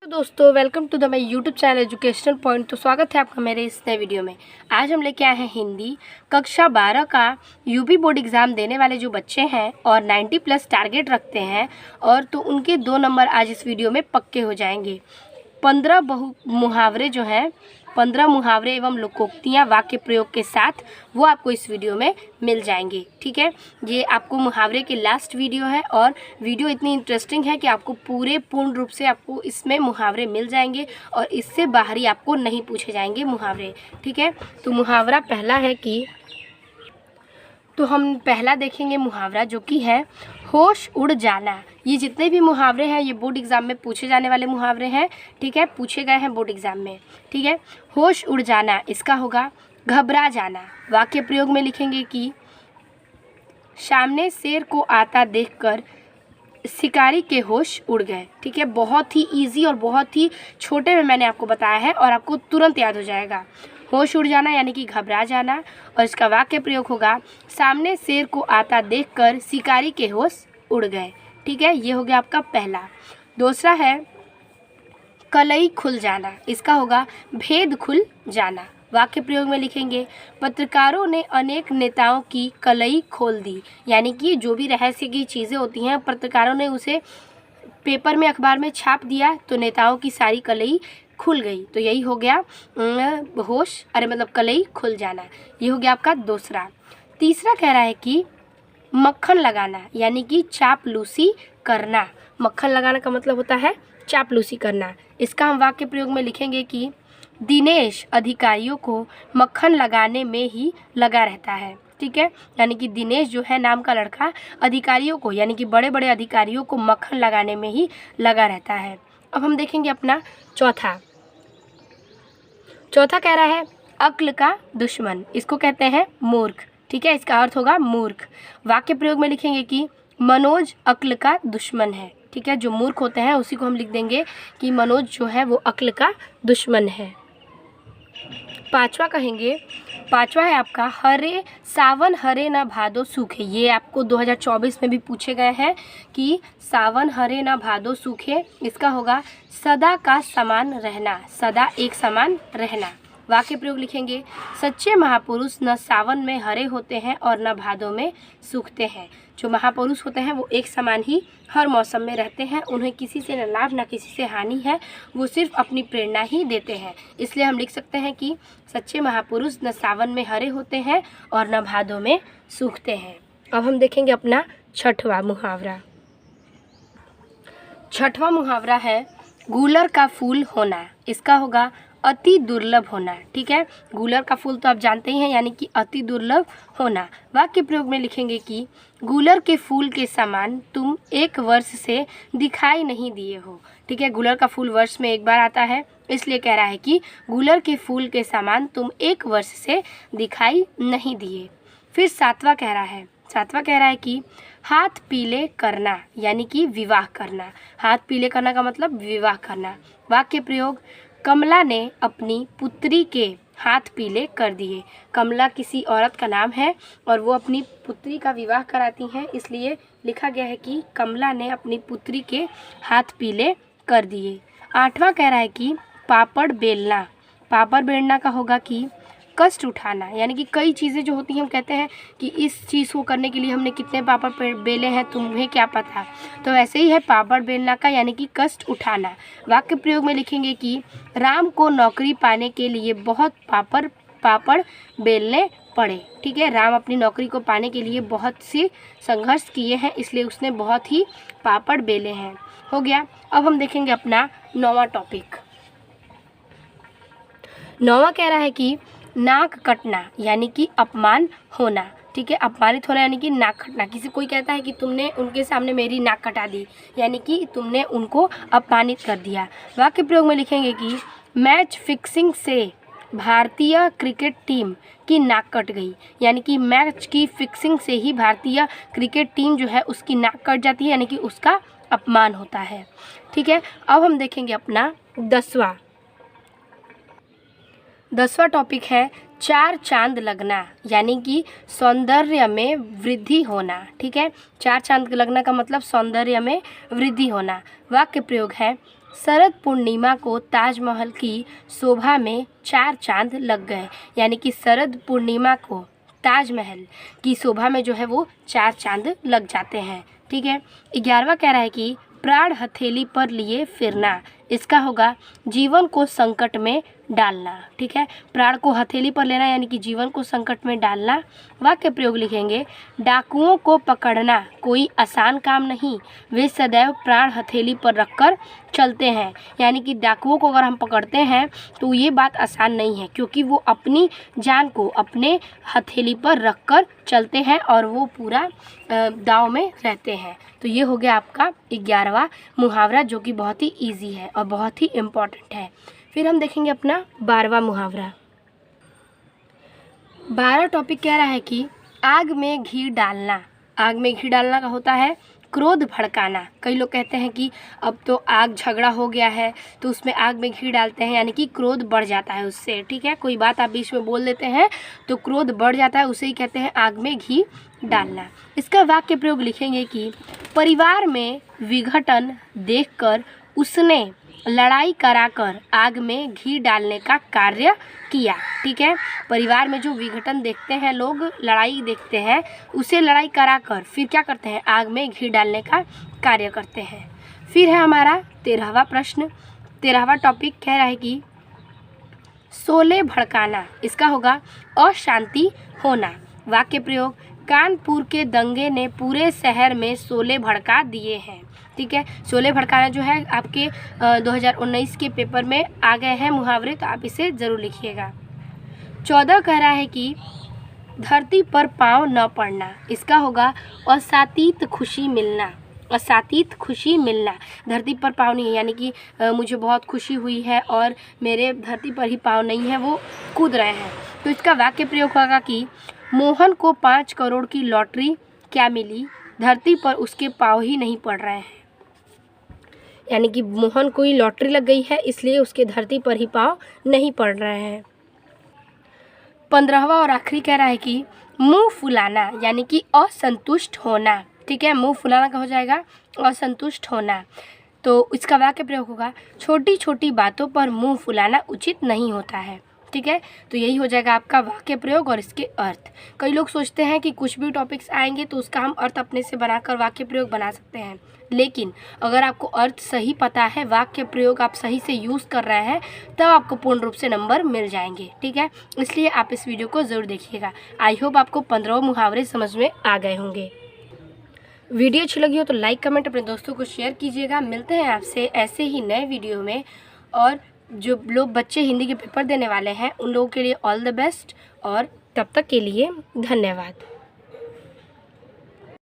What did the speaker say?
तो दोस्तों welcome to the my YouTube channel educational point. तो स्वागत है आपका मेरे इस नए वीडियो में। आज हम लेके आए हैं हिंदी कक्षा 12 का यूपी बोर्ड एग्ज़ाम देने वाले जो बच्चे हैं और 90+ टारगेट रखते हैं और तो उनके 2 नंबर आज इस वीडियो में पक्के हो जाएंगे। 15 मुहावरे जो हैं 15 मुहावरे एवं लोकोक्तियाँ वाक्य प्रयोग के साथ वो आपको इस वीडियो में मिल जाएंगे। ठीक है, ये आपको मुहावरे के लास्ट वीडियो है और वीडियो इतनी इंटरेस्टिंग है कि आपको पूर्ण रूप से आपको इसमें मुहावरे मिल जाएंगे और इससे बाहरी आपको नहीं पूछे जाएंगे मुहावरे। ठीक है, तो मुहावरा पहला है कि हम पहला देखेंगे मुहावरा जो कि है होश उड़ जाना। ये जितने भी मुहावरे हैं ये बोर्ड एग्ज़ाम में पूछे जाने वाले मुहावरे हैं। ठीक है, पूछे गए हैं बोर्ड एग्ज़ाम में। ठीक है, होश उड़ जाना इसका होगा घबरा जाना। वाक्य प्रयोग में लिखेंगे कि सामने शेर को आता देखकर शिकारी के होश उड़ गए। ठीक है, बहुत ही इजी और बहुत ही छोटे में मैंने आपको बताया है और आपको तुरंत याद हो जाएगा। होश उड़ जाना यानी कि घबरा जाना और इसका वाक्य प्रयोग होगा सामने शेर को आता देखकर शिकारी के होश उड़ गए। ठीक है, ये हो गया आपका पहला। दूसरा है कलई खुल जाना, इसका होगा भेद खुल जाना। वाक्य प्रयोग में लिखेंगे पत्रकारों ने अनेक नेताओं की कलई खोल दी, यानी कि जो भी रहस्य की चीज़ें होती हैं पत्रकारों ने उसे पेपर में अखबार में छाप दिया तो नेताओं की सारी कलई खुल गई। तो यही हो गया कलई खुल जाना। ये हो गया आपका दूसरा। तीसरा कह रहा है कि मक्खन लगाना यानी कि चापलूसी करना। मक्खन लगाना का मतलब होता है चापलूसी करना। इसका हम वाक्य प्रयोग में लिखेंगे कि दिनेश अधिकारियों को मक्खन लगाने में ही लगा रहता है। ठीक है, यानी कि दिनेश जो है नाम का लड़का अधिकारियों को यानी कि बड़े बड़े अधिकारियों को मक्खन लगाने में ही लगा रहता है। अब हम देखेंगे अपना चौथा कह रहा है अक्ल का दुश्मन, इसको कहते हैं मूर्ख। ठीक है, इसका अर्थ होगा मूर्ख। वाक्य प्रयोग में लिखेंगे कि मनोज अक्ल का दुश्मन है। ठीक है, जो मूर्ख होते हैं उसी को हम लिख देंगे कि मनोज जो है वो अक्ल का दुश्मन है। पांचवा है आपका हरे सावन हरे न भादो सूखे। ये आपको 2024 में भी पूछे गए हैं कि सावन हरे न भादो सूखे। इसका होगा सदा का समान रहना, सदा एक समान रहना। वाक्य प्रयोग लिखेंगे सच्चे महापुरुष न सावन में हरे होते हैं और न भादों में सूखते हैं। जो महापुरुष होते हैं वो एक समान ही हर मौसम में रहते हैं, उन्हें किसी से न लाभ न किसी से हानि है, वो सिर्फ अपनी प्रेरणा ही देते हैं। इसलिए हम लिख सकते हैं कि सच्चे महापुरुष न सावन में हरे होते हैं और न भादों में सूखते हैं। अब हम देखेंगे अपना छठवां मुहावरा है गूलर का फूल होना। इसका होगा अति दुर्लभ होना। ठीक है, गूलर का फूल तो आप जानते ही हैं यानी कि अति दुर्लभ होना। वाक्य प्रयोग में लिखेंगे कि गूलर के फूल के समान तुम 1 वर्ष से दिखाई नहीं दिए हो। ठीक है, गूलर का फूल वर्ष में एक बार आता है, इसलिए कह रहा है कि गूलर के फूल के समान तुम 1 वर्ष से दिखाई नहीं दिए। फिर सातवां कह रहा है कि हाथ पीले करना यानी कि विवाह करना। हाथ पीले करना का मतलब विवाह करना। वाक्य प्रयोग कमला ने अपनी पुत्री के हाथ पीले कर दिए। कमला किसी औरत का नाम है और वो अपनी पुत्री का विवाह कराती हैं, इसलिए लिखा गया है कि कमला ने अपनी पुत्री के हाथ पीले कर दिए। आठवां कह रहा है कि पापड़ बेलना का होगा कि कष्ट उठाना, यानी कि कई चीज़ें जो होती हैं हम कहते हैं कि इस चीज़ को करने के लिए हमने कितने पापड़ बेले हैं तुम्हें क्या पता। तो ऐसे ही है पापड़ बेलना का यानी कि कष्ट उठाना। वाक्य प्रयोग में लिखेंगे कि राम को नौकरी पाने के लिए बहुत पापड़ बेलने पड़े। ठीक है, राम अपनी नौकरी को पाने के लिए बहुत से संघर्ष किए हैं, इसलिए उसने बहुत ही पापड़ बेले हैं। हो गया। अब हम देखेंगे अपना 9वां टॉपिक। 9वां कह रहा है कि नाक कटना यानी कि अपमान होना। ठीक है, अपमानित होना यानी कि नाक कटना। किसी कोई कहता है कि तुमने उनके सामने मेरी नाक कटा दी, यानी कि तुमने उनको अपमानित कर दिया। वाक्य प्रयोग में लिखेंगे कि मैच फिक्सिंग से भारतीय क्रिकेट टीम की नाक कट गई, यानी कि मैच की फिक्सिंग से ही भारतीय क्रिकेट टीम जो है उसकी नाक कट जाती है, यानी कि उसका अपमान होता है। ठीक है, अब हम देखेंगे अपना 10वां टॉपिक है चार चांद लगना यानी कि सौंदर्य में वृद्धि होना। ठीक है, चार चांद लगना का मतलब सौंदर्य में वृद्धि होना। वाक्य प्रयोग है शरद पूर्णिमा को ताजमहल की शोभा में 4 चांद लग गए। यानी कि शरद पूर्णिमा को ताजमहल की शोभा में जो है वो 4 चांद लग जाते हैं। ठीक है। 11वां कह रहा है कि प्राण हथेली पर लिए फिरना, इसका होगा जीवन को संकट में डालना। ठीक है। प्राण को हथेली पर लेना यानी कि जीवन को संकट में डालना। वाक्य प्रयोग लिखेंगे, डाकुओं को पकड़ना कोई आसान काम नहीं, वे सदैव प्राण हथेली पर रखकर चलते हैं। यानी कि डाकुओं को अगर हम पकड़ते हैं तो ये बात आसान नहीं है, क्योंकि वो अपनी जान को अपने हथेली पर रखकर चलते हैं और वो पूरा दाव में रहते हैं। तो ये हो गया आपका 11वां मुहावरा, जो कि बहुत ही ईजी है और बहुत ही इम्पॉर्टेंट है। फिर हम देखेंगे अपना 12वां मुहावरा। 12 टॉपिक कह रहा है कि आग में घी डालना। आग में घी डालना का होता है क्रोध भड़काना। कई लोग कहते हैं कि अब तो आग झगड़ा हो गया है तो उसमें आग में घी डालते हैं, यानी कि क्रोध बढ़ जाता है उससे। ठीक है। कोई बात आप बीच में बोल देते हैं तो क्रोध बढ़ जाता है, उसे ही कहते हैं आग में घी डालना। इसका वाक्य प्रयोग लिखेंगे कि परिवार में विघटन देखकर उसने लड़ाई कराकर आग में घी डालने का कार्य किया। ठीक है। परिवार में जो विघटन देखते हैं लोग, लड़ाई देखते हैं, उसे लड़ाई कराकर फिर क्या करते हैं, आग में घी डालने का कार्य करते हैं। फिर है हमारा 13वां प्रश्न। 13वां टॉपिक कह रहा है कि शोले भड़काना, इसका होगा अशांति होना। वाक्य प्रयोग, कानपुर के दंगे ने पूरे शहर में शोले भड़का दिए हैं। ठीक है। शोले भड़काना जो है आपके 2019 के पेपर में आ गए हैं मुहावरे, तो आप इसे ज़रूर लिखिएगा। 14 कह रहा है कि धरती पर पाँव न पड़ना, इसका होगा असातीत खुशी मिलना। असातीत खुशी मिलना, धरती पर पाँव नहीं है, यानी कि मुझे बहुत खुशी हुई है और मेरे धरती पर ही पाँव नहीं है, वो कूद रहे हैं। तो इसका वाक्य प्रयोग होगा कि मोहन को 5 करोड़ की लॉटरी क्या मिली, धरती पर उसके पाँव ही नहीं पड़ रहे हैं। यानी कि मोहन को ही लॉटरी लग गई है, इसलिए उसके धरती पर ही पाँव नहीं पड़ रहे हैं। 15वां और आखिरी कह रहा है कि मुंह फुलाना, यानी कि असंतुष्ट होना। ठीक है। मुंह फुलाना का हो जाएगा असंतुष्ट होना। तो इसका वाक्य प्रयोग होगा, छोटी छोटी बातों पर मुंह फुलाना उचित नहीं होता है। ठीक है। तो यही हो जाएगा आपका वाक्य प्रयोग और इसके अर्थ। कई लोग सोचते हैं कि कुछ भी टॉपिक्स आएंगे तो उसका हम अर्थ अपने से बनाकर वाक्य प्रयोग बना सकते हैं, लेकिन अगर आपको अर्थ सही पता है, वाक्य प्रयोग आप सही से यूज़ कर रहे हैं, तब आपको पूर्ण रूप से नंबर मिल जाएंगे। ठीक है। इसलिए आप इस वीडियो को ज़रूर देखिएगा। आई होप आपको 15 मुहावरे समझ में आ गए होंगे। वीडियो अच्छी लगी हो तो लाइक कमेंट अपने दोस्तों को शेयर कीजिएगा। मिलते हैं आपसे ऐसे ही नए वीडियो में। और जो लोग बच्चे हिंदी के पेपर देने वाले हैं उन लोगों के लिए ऑल द बेस्ट, और तब तक के लिए धन्यवाद।